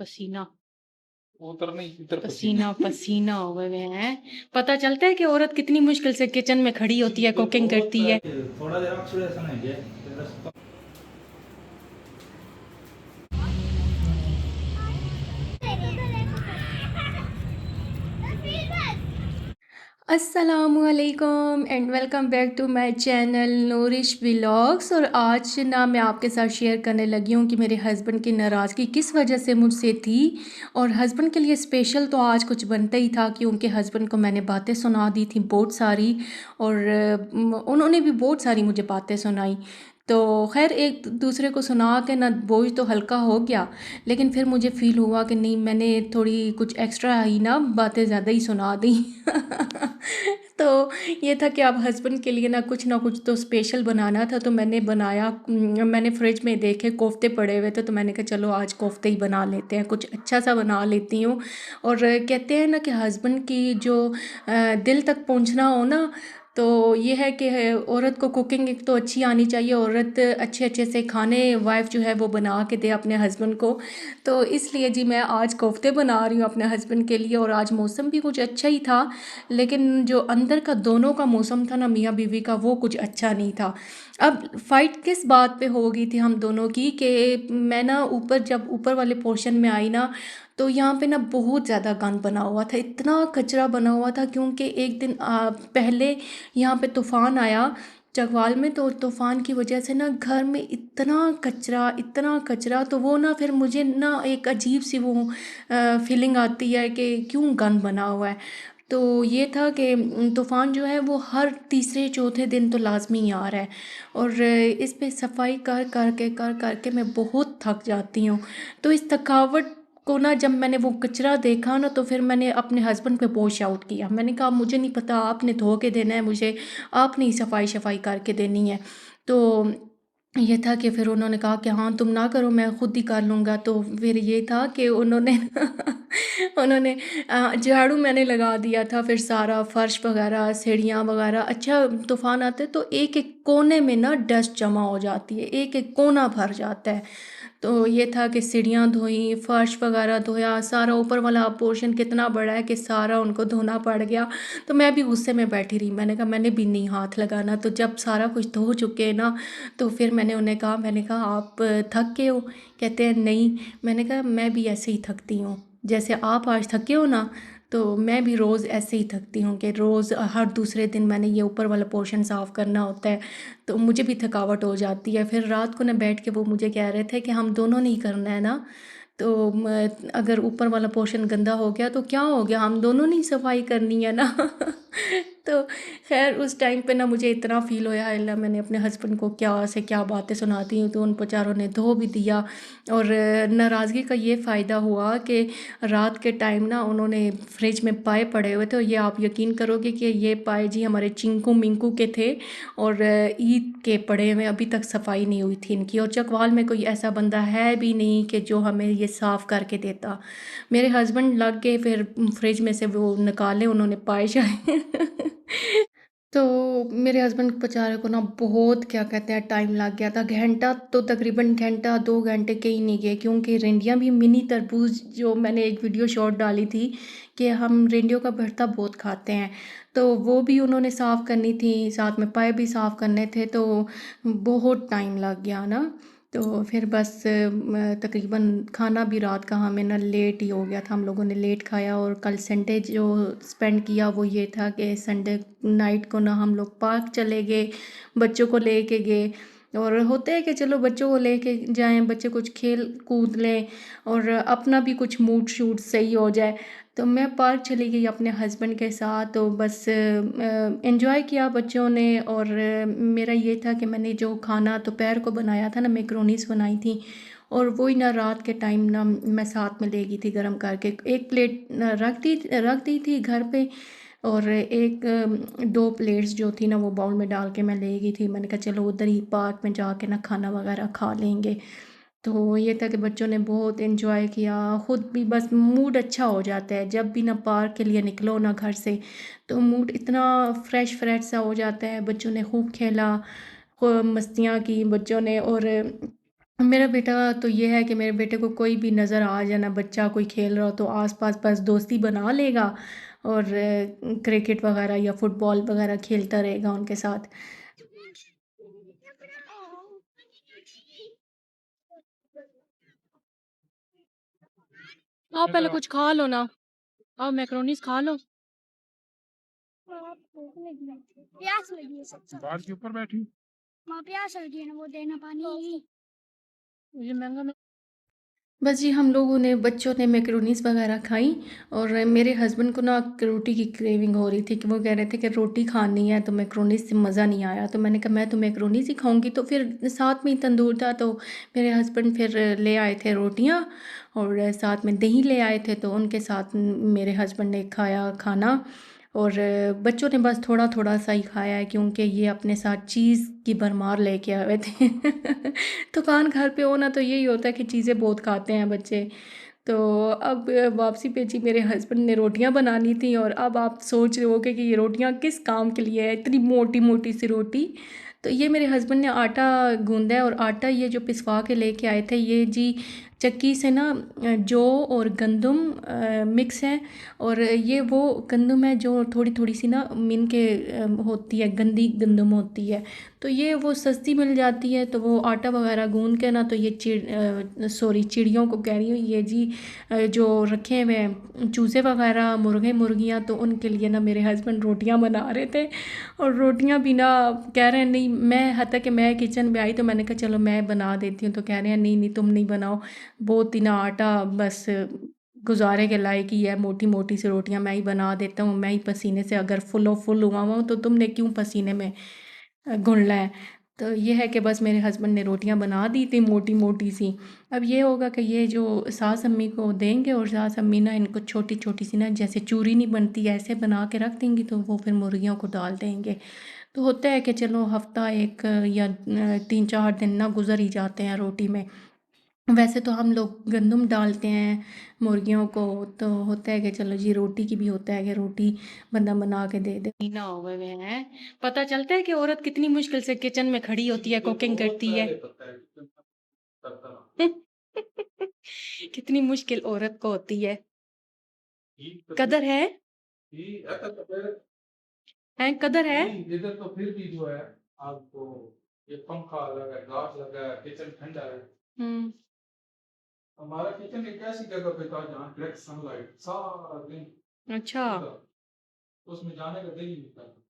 पसीना उधर नहीं, इधर पसीना। पसीना पसीना हो गए हुए हैं। पता चलता है कि औरत कितनी मुश्किल से किचन में खड़ी होती है, कुकिंग बहुत करती है। थोड़ा देर ऑक्सीडेशन है ये रास्ता। अस्सलामुअलैकुम and welcome back to my channel Noorish vlogs. और आज ना मैं आपके साथ शेयर करने लगी हूँ कि मेरे हस्बैंड की नाराज़गी किस वजह से मुझसे थी। और हस्बैंड के लिए स्पेशल तो आज कुछ बनता ही था कि उनके हस्बैंड को मैंने बातें सुना दी थी बहुत सारी। और उन्होंने भी बहुत सारी मुझे बातें सुनाई। तो खैर एक दूसरे को सुना के ना बोझ तो हल्का हो गया। लेकिन फिर मुझे फ़ील हुआ कि नहीं, मैंने थोड़ी कुछ एक्स्ट्रा ही ना बातें ज़्यादा ही सुना दी। तो ये था कि अब हस्बैंड के लिए ना कुछ तो स्पेशल बनाना था, तो मैंने बनाया। मैंने फ्रिज में देखे कोफ्ते पड़े हुए थे, तो मैंने कहा चलो आज कोफ्ते ही बना लेते हैं, कुछ अच्छा सा बना लेती हूँ। और कहते हैं ना कि हस्बैंड की जो दिल तक पहुँचना हो ना, तो ये है कि औरत को कुकिंग एक तो अच्छी आनी चाहिए। औरत अच्छे अच्छे से खाने वाइफ जो है वो बना के दे अपने हस्बैंड को। तो इसलिए जी मैं आज कोफ्ते बना रही हूँ अपने हस्बैंड के लिए। और आज मौसम भी कुछ अच्छा ही था, लेकिन जो अंदर का दोनों का मौसम था ना मियाँ बीवी का, वो कुछ अच्छा नहीं था। अब फाइट किस बात पे हो गई थी हम दोनों की कि मैं ना ऊपर जब ऊपर वाले पोर्शन में आई ना, तो यहाँ पे ना बहुत ज़्यादा गंद बना हुआ था, इतना कचरा बना हुआ था। क्योंकि एक दिन पहले यहाँ पे तूफ़ान आया चकवाल में, तो तूफ़ान की वजह से ना घर में इतना कचरा, तो वो ना फिर मुझे ना एक अजीब सी वो फीलिंग आती है कि क्यों गंद बना हुआ है। तो ये था कि तूफ़ान जो है वो हर तीसरे चौथे दिन तो लाजमी आ रहा है। और इस पे सफाई कर कर के मैं बहुत थक जाती हूँ। तो इस थकावट को ना जब मैंने वो कचरा देखा ना, तो फिर मैंने अपने हस्बैंड पे बहुत शाउट किया। मैंने कहा मुझे नहीं पता, आपने धो के देना है मुझे, आपने ही सफाई शफाई करके देनी है। तो ये था कि फिर उन्होंने कहा कि हाँ तुम ना करो, मैं खुद ही कर लूँगा। तो फिर ये था कि उन्होंने उन्होंने झाड़ू मैंने लगा दिया था, फिर सारा फर्श वगैरह सीढ़ियाँ वगैरह। अच्छा तूफ़ान आते तो एक एक कोने में ना डस्ट जमा हो जाती है, एक एक कोना भर जाता है। तो ये था कि सीढ़ियाँ धोई, फर्श वगैरह धोया, सारा ऊपर वाला पोर्शन कितना बड़ा है कि सारा उनको धोना पड़ गया। तो मैं भी गुस्से में बैठी रही, मैंने कहा मैंने भी नहीं हाथ लगाना। तो जब सारा कुछ धो चुके हैं ना, तो फिर मैंने उन्हें कहा, मैंने कहा आप थक गए हो? कहते हैं नहीं। मैंने कहा मैं भी ऐसे ही थकती हूँ, जैसे आप आज थके हो ना, तो मैं भी रोज़ ऐसे ही थकती हूँ कि रोज़ हर दूसरे दिन मैंने ये ऊपर वाला पोर्शन साफ़ करना होता है। तो मुझे भी थकावट हो जाती है। फिर रात को ना बैठ के वो मुझे कह रहे थे कि हम दोनों ने ही करना है ना, तो अगर ऊपर वाला पोर्शन गंदा हो गया तो क्या हो गया, हम दोनों ने ही सफाई करनी है ना। तो खैर उस टाइम पे ना मुझे इतना फ़ील होया, अल्लाह मैंने अपने हस्बैंड को क्या से क्या बातें सुनाती हूँ। तो उन बेचारों ने धो भी दिया। और नाराज़गी का ये फ़ायदा हुआ कि रात के टाइम ना उन्होंने फ्रिज में पाए पड़े हुए थे, और ये आप यकीन करोगे कि ये पाए जी हमारे चिंकू मिंकू के थे। और ईद के पड़े हुए, अभी तक सफाई नहीं हुई थी इनकी। और चकवाल में कोई ऐसा बंदा है भी नहीं कि जो हमें ये साफ़ करके देता। मेरे हस्बैंड लग गए फिर फ्रिज में से वो निकाले उन्होंने पाए शाए। तो मेरे हस्बैंड बेचारे को ना बहुत क्या कहते हैं टाइम लग गया था, घंटा तो तकरीबन घंटा 2 घंटे के ही नहीं गए। क्योंकि रिंडियाँ भी मिनी तरबूज, जो मैंने एक वीडियो शॉर्ट डाली थी कि हम रिंडियों का भरता बहुत खाते हैं, तो वो भी उन्होंने साफ़ करनी थी, साथ में पाए भी साफ़ करने थे। तो बहुत टाइम लग गया ना। तो फिर बस तकरीबन खाना भी रात का हमें ना लेट ही हो गया था, हम लोगों ने लेट खाया। और कल संडे जो स्पेंड किया वो ये था कि संडे नाइट को ना हम लोग पार्क चले गए, बच्चों को लेके गए। और होता है कि चलो बच्चों को लेके जाएं, बच्चे कुछ खेल कूद लें और अपना भी कुछ मूड शूड सही हो जाए। तो मैं पार्क चली गई अपने हस्बैंड के साथ, तो बस एंजॉय किया बच्चों ने। और मेरा ये था कि मैंने जो खाना दोपहर को बनाया था ना, मैक्रोनीस बनाई थी, और वही ना रात के टाइम ना मैं साथ में ले गई थी गरम करके। एक प्लेट रख दी थी घर पे, और एक 2 प्लेट्स जो थी ना वो बाउल में डाल के मैं ले गई थी। मैंने कहा चलो उधर ही पार्क में जाके ना खाना वगैरह खा लेंगे। तो ये था कि बच्चों ने बहुत एंजॉय किया, ख़ुद भी बस मूड अच्छा हो जाता है जब भी ना पार्क के लिए निकलो ना घर से, तो मूड इतना फ्रेश फ्रेश सा हो जाता है। बच्चों ने खूब खेला, खूब मस्तियाँ की बच्चों ने। और मेरा बेटा तो ये है कि मेरे बेटे को कोई भी नज़र आ जाए ना, बच्चा कोई खेल रहा हो तो आस-पास बस दोस्ती बना लेगा और क्रिकेट वगैरह या फुटबॉल वगैरह खेलता रहेगा उनके साथ। आओ पहले कुछ खा लो ना। आओ मैक्रोनीस खा लो। भूख लगी है, प्यास लगी है सबसे। बाढ़ के ऊपर बैठी। माँ प्यास लगी है ना, वो देना पानी। ये महंगा बस जी हम लोगों ने बच्चों ने मैक्रोनीस वगैरह खाई और मेरे हस्बैंड को ना रोटी की क्रेविंग हो रही थी कि वो कह रहे थे कि रोटी खानी है, तो मैक्रोनीस से मज़ा नहीं आया, तो मैंने कहा मैं तो मैक्रोनीस ही खाऊंगी। तो फिर साथ में ही तंदूर था, तो मेरे हस्बैंड फिर ले आए थे रोटियां और साथ में दही ले आए थे, तो उनके साथ मेरे हस्बैंड ने खाया खाना। और बच्चों ने बस थोड़ा थोड़ा सा ही खाया है क्योंकि ये अपने साथ चीज़ की भरमार लेके आए हुए थे। दुकान घर पे हो ना तो यही होता है कि चीज़ें बहुत खाते हैं बच्चे। तो अब वापसी पे जी मेरे हस्बैंड ने रोटियां बनानी थी और अब आप सोच रहे हो कि ये रोटियां किस काम के लिए है, इतनी मोटी मोटी सी रोटी। तो ये मेरे हस्बैंड ने आटा गूंदा है और आटा ये जो पिसवा के लेके आए थे ये जी चक्की से ना जौ और गंदम मिक्स है। और ये वो गंदम है जो थोड़ी थोड़ी सी ना मिन के होती है, गंदी गंदम होती है। तो ये वो सस्ती मिल जाती है, तो वो आटा वगैरह गूंद के ना तो ये चिड़ियों को कह रही हूँ, ये जी जो रखे हुए हैं चूज़े वगैरह मुर्गे मुर्गियाँ, तो उनके लिए ना मेरे हस्बैंड रोटियां बना रहे थे। और रोटियां भी ना कह रहे हैं नहीं, मैं हता कि मैं किचन में आई तो मैंने कहा चलो मैं बना देती हूँ, तो कह रहे हैं नहीं नहीं तुम नहीं बनाओ, बहुत ही ना आटा बस गुजारे के लायक ही है, मोटी मोटी सी रोटियां मैं ही बना देता हूँ, मैं ही पसीने से अगर फुल हुआ हुआ हूँ तो तुमने क्यों पसीने में घुलना है। तो ये है कि बस मेरे हस्बैंड ने रोटियां बना दी थी मोटी मोटी सी। अब ये होगा कि ये जो सास अम्मी को देंगे और सास अम्मी ना इनको छोटी छोटी सी ना जैसे चूरी नहीं बनती ऐसे बना के रख देंगी, तो वो फिर मुर्गियों को डाल देंगे। तो होता है कि चलो हफ्ता एक या 3-4 दिन ना गुजर ही जाते हैं रोटी में। वैसे तो हम लोग गंदम डालते हैं मुर्गियों को, तो होता है कि चलो जी रोटी की भी होता है कि रोटी बंदा बना के दे दे ना हुए हुए हैं। पता चलता है कि औरत कितनी मुश्किल से किचन में खड़ी होती है, कुकिंग करती है। कितनी मुश्किल औरत को होती है, कदर है कदर है। इधर तो फिर भी जो है आपको ये पंखा लगा है, गाछ लगा है, किचन ठंडा है। हम्म। हमारा किचन एक ऐसी जगह पे था जहाँ डायरेक्ट सनलाइट सारा दिन अच्छा। होता, उसमें जाने का दिल ही नहीं करता।